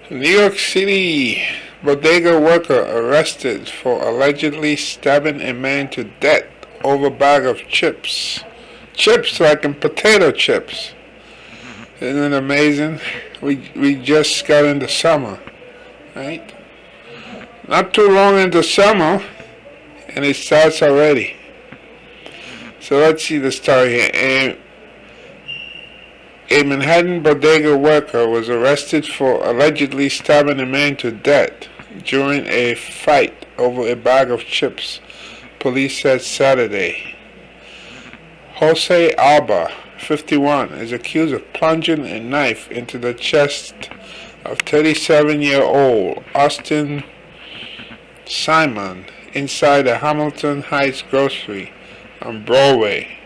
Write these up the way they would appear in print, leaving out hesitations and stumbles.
New York City bodega worker arrested for allegedly stabbing a man to death over bag of chips. Chips like in potato chips. Isn't it amazing? We just got into summer, right? Not too long into summer, and it starts already. So let's see the story here. A Manhattan bodega worker was arrested for allegedly stabbing a man to death during a fight over a bag of chips, police said Saturday. Jose Alba, 51, is accused of plunging a knife into the chest of 37-year-old Austin Simon inside a Hamilton Heights grocery on Broadway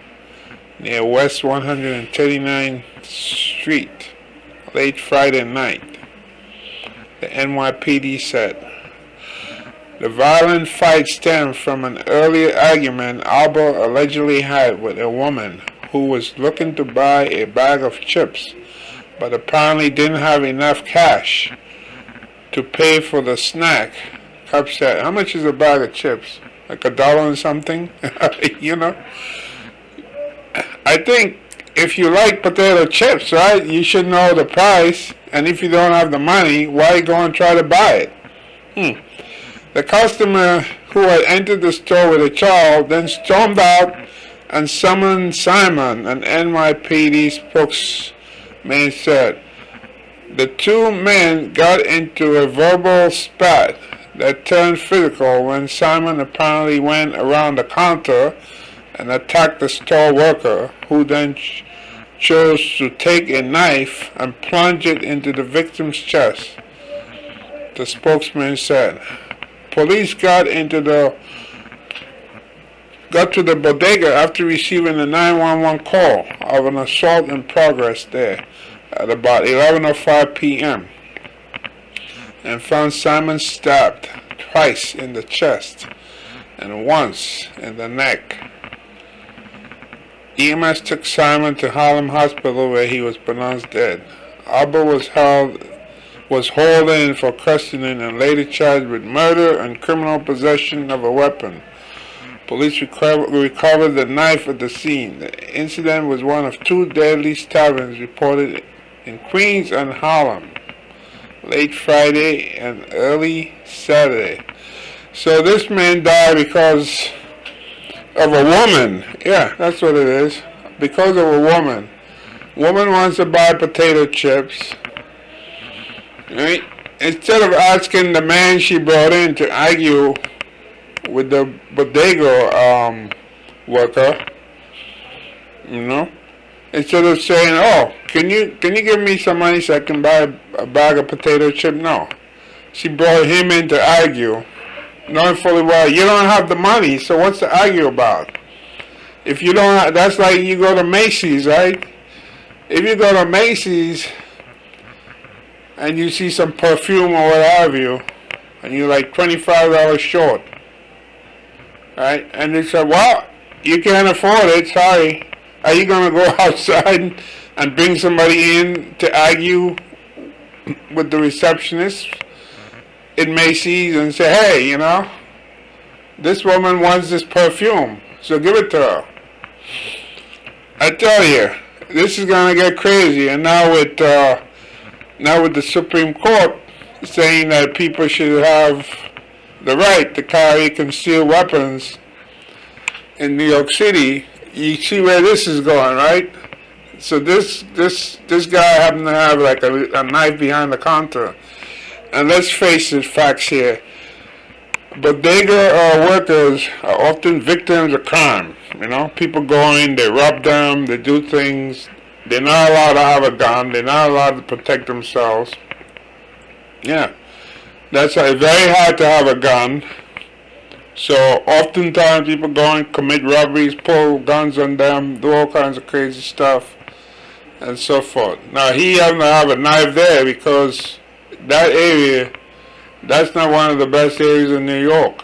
near West 139th Street late Friday night, the NYPD said. The violent fight stemmed from an earlier argument Alba allegedly had with a woman who was looking to buy a bag of chips but apparently didn't have enough cash to pay for the snack. Cops said, how much is a bag of chips? Like $1 and something? You know? I think if you like potato chips, right, you should know the price. And if you don't have the money, why go and try to buy it? The customer who had entered the store with a child then stormed out and summoned Simon, an NYPD spokesman said. The two men got into a verbal spat that turned physical when Simon apparently went around the counter and attacked the store worker, who then chose to take a knife and plunge it into the victim's chest, the spokesman said. Police got to the bodega after receiving a 911 call of an assault in progress there at about 11:05 p.m. and found Simon stabbed twice in the chest and once in the neck. EMS took Simon to Harlem Hospital where he was pronounced dead. Alba was hauled in for questioning and later charged with murder and criminal possession of a weapon. Police recovered the knife at the scene. The incident was one of two deadly stabbings reported in Queens and Harlem late Friday and early Saturday. So this man died because of a woman. Yeah, that's what it is. Because of a woman. Woman wants to buy potato chips. Right? Instead of asking the man she brought in to argue with the bodega worker, you know, instead of saying, "Oh, can you give me some money so I can buy a bag of potato chip?" No, she brought him in to argue, knowing fully well you don't have the money. So what's to argue about? If you don't, that's like you go to Macy's, right? If you go to Macy's and you see some perfume or what have you, and you're like $25 short, right? And they say, well, you can't afford it, sorry. Are you going to go outside and bring somebody in to argue with the receptionist in Macy's and say, hey, you know, this woman wants this perfume, so give it to her? I tell you, this is going to get crazy. And now with the Supreme Court saying that people should have the right to carry concealed weapons in New York City, you see where this is going, right? So this guy happened to have like a knife behind the counter. And let's face it, facts here. Bodega workers are often victims of crime. You know, people go in, they rob them, they do things. They're not allowed to have a gun. They're not allowed to protect themselves. Yeah, that's very hard to have a gun. So oftentimes people go and commit robberies, pull guns on them, do all kinds of crazy stuff, and so forth. Now he happened to have a knife there because that area, that's not one of the best areas in New York.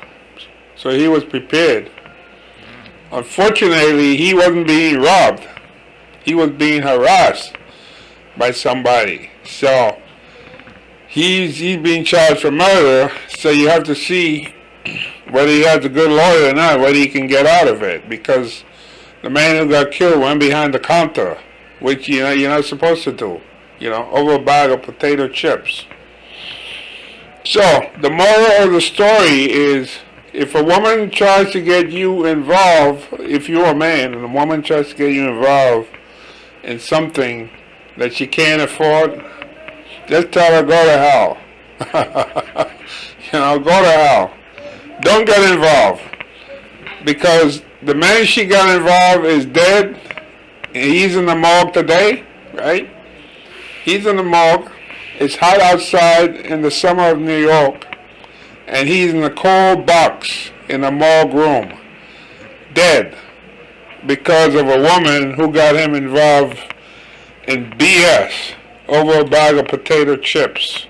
So he was prepared. Unfortunately, he wasn't being robbed. He was being harassed by somebody. So he's being charged for murder, so you have to see whether he has a good lawyer or not, whether he can get out of it, because the man who got killed went behind the counter, which you're not supposed to do, over a bag of potato chips. So the moral of the story is, if a woman tries to get you involved, if you're a man and a woman tries to get you involved in something that she can't afford, just tell her go to hell. Go to hell. Don't get involved, because the man she got involved is dead. He's in the morgue today, right? He's in the morgue. It's hot outside in the summer of New York, and he's in a cold box in a morgue room, dead, because of a woman who got him involved in BS over a bag of potato chips.